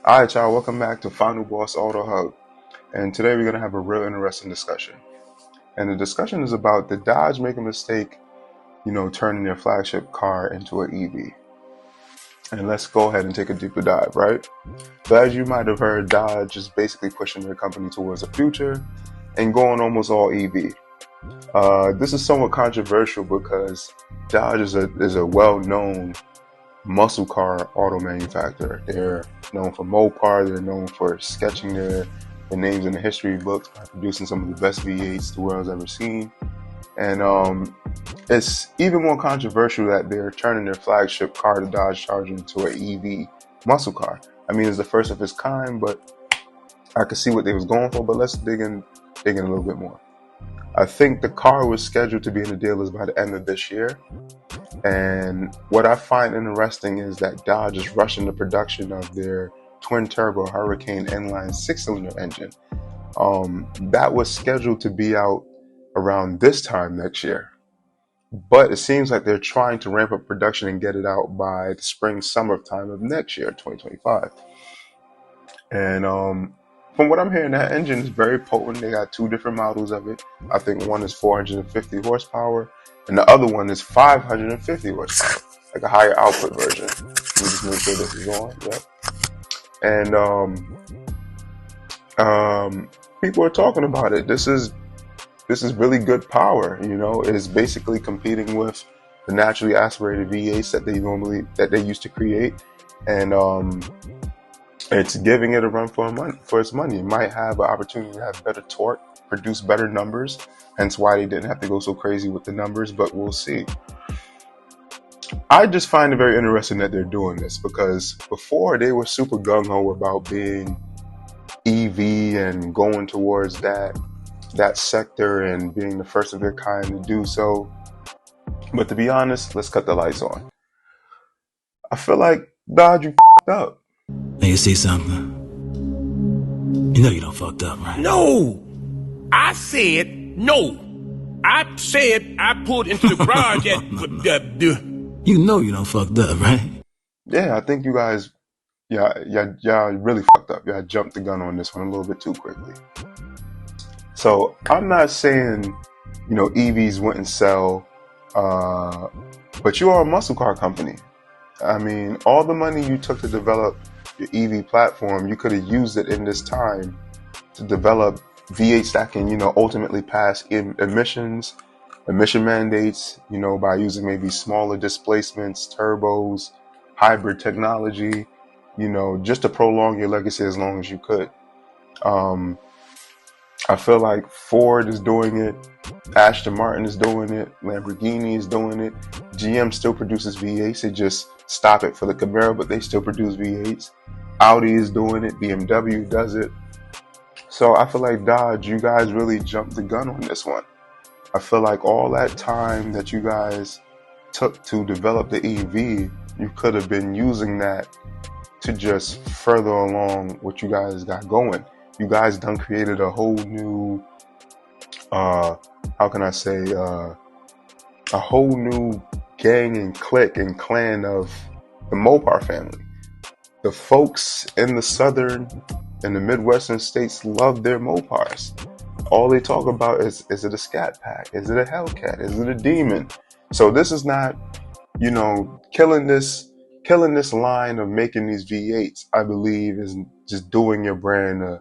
Alright, y'all, welcome back to Final Boss Auto Hub. And today we're going to have a real interesting discussion. And the discussion is about did Dodge make a mistake, turning their flagship car into an EV? And let's go ahead and take a deeper dive, right? So as you might have heard, Dodge is basically pushing their company towards the future and going almost all EV. This is somewhat controversial because Dodge is a well-known muscle car auto manufacturer. They're known for Mopar. They're known for sketching their names in the history books by producing some of the best V8s the world's ever seen. And it's even more controversial that they're turning their flagship car, the Dodge Charger, into an EV muscle car. I mean, it's the first of its kind, but I could see what they was going for. But let's dig in a little bit more. I think the car was scheduled to be in the dealers by the end of this year. And what I find interesting is that Dodge is rushing the production of their twin-turbo Hurricane inline 6-cylinder engine. That was scheduled to be out around this time next year. But it seems like they're trying to ramp up production and get it out by the spring-summer time of next year, 2025. And from what I'm hearing, that engine is very potent. They got two different models of it. I think one is 450 horsepower. And the other one is 550 horsepower, like a higher output version. Let me just make sure this is on. Yep. And people are talking about it. This is really good power. It is basically competing with the naturally aspirated V8s that they used to create, and it's giving it a run for its money. It might have an opportunity to have better torque, produce better numbers. Hence why they didn't have to go so crazy with the numbers, but we'll see. I just find it very interesting that they're doing this because before they were super gung-ho about being EV and going towards that sector and being the first of their kind to do so. But to be honest, let's cut the lights on. I feel like Dodge, you f***ed up. Now you see something? You know you done fucked up, right? No! I said no. I said I pulled into the garage You know you done fucked up, right? Yeah, I think you guys, y'all really fucked up. Y'all jumped the gun on this one a little bit too quickly. So I'm not saying, EVs wouldn't sell, but you are a muscle car company. I mean, all the money you took to develop your EV platform, you could have used it in this time to develop V8s that can, ultimately pass emission mandates, by using maybe smaller displacements, turbos, hybrid technology, just to prolong your legacy as long as you could. I feel like Ford is doing it, Aston Martin is doing it, Lamborghini is doing it, GM still produces V8s, they just stop it for the Camaro, but they still produce V8s. Audi is doing it, BMW does it. So I feel like Dodge, you guys really jumped the gun on this one. I feel like all that time that you guys took to develop the EV, you could have been using that to just further along what you guys got going. You guys done created a whole new, a whole new gang and clique and clan of the Mopar family. The folks in the southern and the Midwestern states love their Mopars. All they talk about is it a Scat Pack? Is it a Hellcat? Is it a Demon? So this is not, killing this line of making these V8s, I believe, is just doing your brand a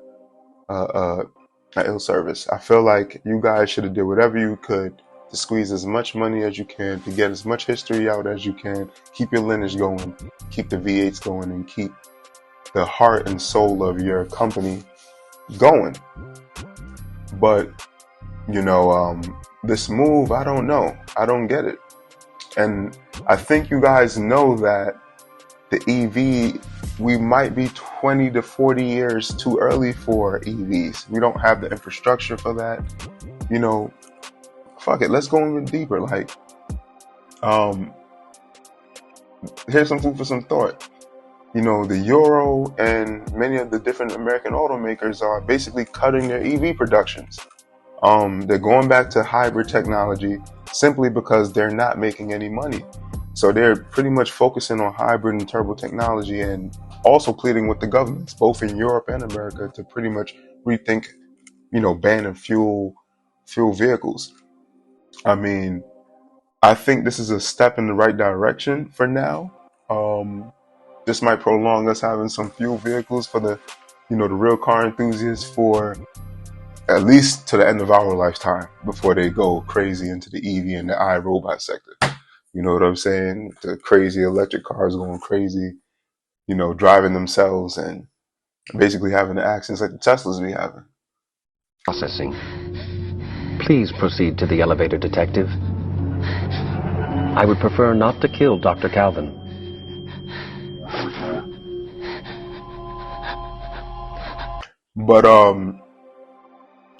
ill service. I feel like you guys should have did whatever you could to squeeze as much money as you can, to get as much history out as you can, keep your lineage going, keep the V8s going, and keep the heart and soul of your company going. But, this move, I don't know. I don't get it. And I think you guys know that the EV, we might be 20 to 40 years too early for EVs. We don't have the infrastructure for that. Fuck it. Let's go even deeper. Here's some food for some thought. The Euro and many of the different American automakers are basically cutting their EV productions. They're going back to hybrid technology simply because they're not making any money. So they're pretty much focusing on hybrid and turbo technology, and also pleading with the governments, both in Europe and America, to pretty much rethink, banning fuel vehicles. I mean, I think this is a step in the right direction for now. Um, this might prolong us having some fuel vehicles for the real car enthusiasts for at least to the end of our lifetime before they go crazy into the EV and the iRobot sector. You know what I'm saying? The crazy electric cars going crazy, driving themselves and basically having the accidents like the Teslas be having. Processing. Please proceed to the elevator, Detective. I would prefer not to kill Dr. Calvin. But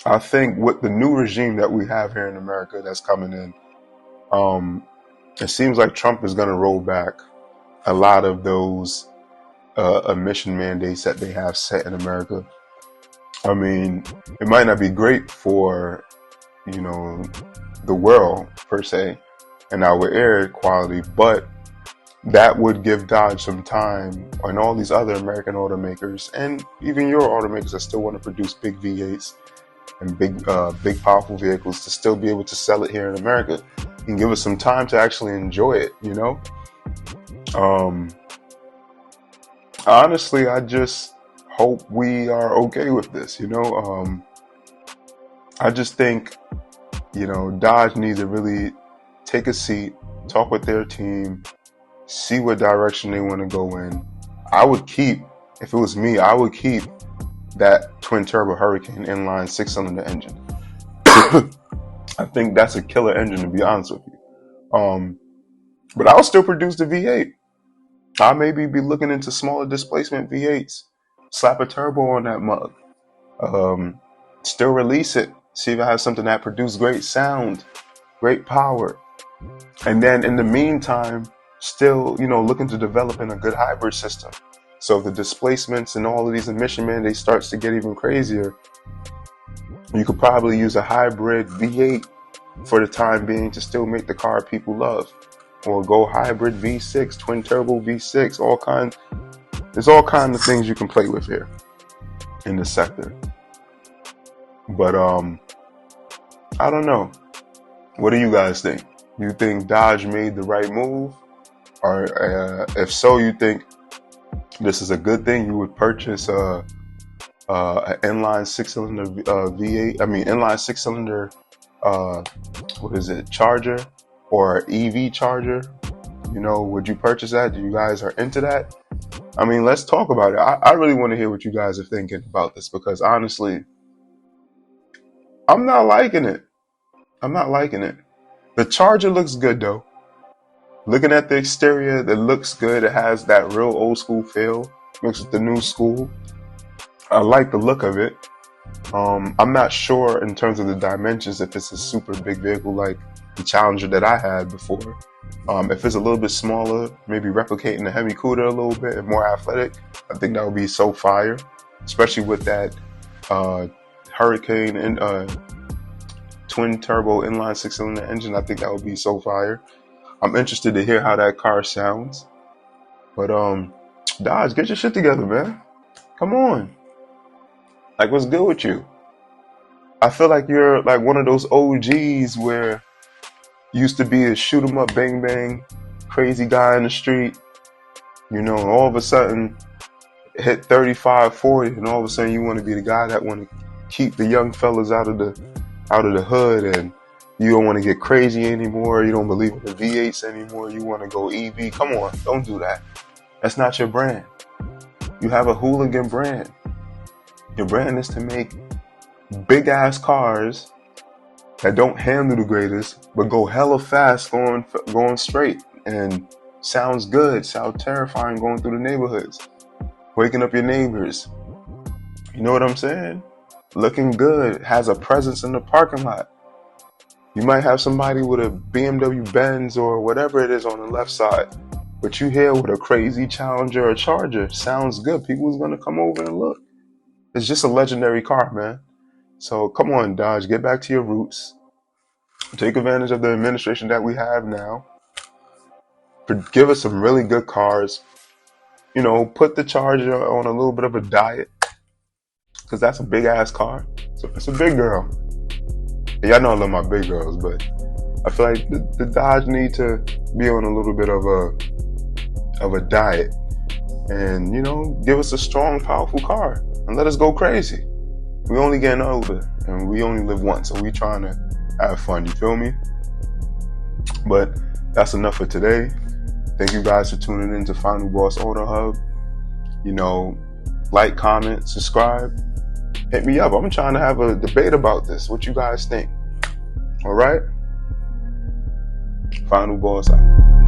I think with the new regime that we have here in America that's coming in, it seems like Trump is going to roll back a lot of those emission mandates that they have set in America. I mean, it might not be great for, the world per se and our air quality, but that would give Dodge some time, and all these other American automakers and even your automakers that still want to produce big V8s and big powerful vehicles to still be able to sell it here in America and give us some time to actually enjoy it, Honestly, I just hope we are okay with this, I just think, Dodge needs to really take a seat, talk with their team, see what direction they want to go in. If it was me, I would keep that twin turbo Hurricane inline 6-cylinder engine. I think that's a killer engine, to be honest with you. But I'll still produce the V8. I'll maybe be looking into smaller displacement V8s. Slap a turbo on that mug. Still release it. See if I have something that produces great sound, great power. And then in the meantime, still, looking to developing a good hybrid system. So if the displacements and all of these emission mandates starts to get even crazier, you could probably use a hybrid V8 for the time being to still make the car people love. Or go hybrid V6, twin turbo V6, there's all kinds of things you can play with here in the sector. But I don't know. What do you guys think? You think Dodge made the right move? Or if so, you think this is a good thing? You would purchase an inline 6-cylinder V8? I mean, inline 6-cylinder, charger or EV charger? Would you purchase that? Do you guys are into that? I mean, let's talk about it. I really want to hear what you guys are thinking about this, because honestly, I'm not liking it. The Charger looks good though. Looking at the exterior, it looks good. It has that real old school feel mixed with the new school. I like the look of it. I'm not sure in terms of the dimensions if it's a super big vehicle like the Challenger that I had before. If it's a little bit smaller, maybe replicating the Hemi Cuda a little bit and more athletic, I think that would be so fire, especially with that Hurricane and twin turbo inline 6-cylinder engine. I think that would be so fire. I'm interested to hear how that car sounds. But Dodge, get your shit together, man. Come on. Like, what's good with you? I feel like you're like one of those OGs where used to be a shoot 'em up, bang bang, crazy guy in the street, and all of a sudden hit 35, 40, and all of a sudden you want to be the guy that want to keep the young fellas out of the hood, and you don't want to get crazy anymore. You don't believe in the V8s anymore. You want to go EV. Come on, don't do that. That's not your brand. You have a hooligan brand. Your brand is to make big ass cars that don't handle the greatest, but go hella fast going straight, and sounds good, sound terrifying going through the neighborhoods, waking up your neighbors. You know what I'm saying? Looking good, has a presence in the parking lot. You might have somebody with a BMW Benz or whatever it is on the left side, but you here with a crazy Challenger or Charger. Sounds good. People's gonna come over and look. It's just a legendary car, man. So come on, Dodge, get back to your roots. Take advantage of the administration that we have now. Give us some really good cars. put the Charger on a little bit of a diet, because that's a big ass car. So it's a big girl. Y'all know I love my big girls, but I feel like the Dodge need to be on a little bit of a diet, and give us a strong, powerful car and let us go crazy. We only getting older and we only live once, so we trying to have fun. You feel me? But that's enough for today. Thank you guys for tuning in to Final Boss Auto Hub. Like, comment, subscribe. Hit me up. I'm trying to have a debate about this. What you guys think? All right? Final Boss out.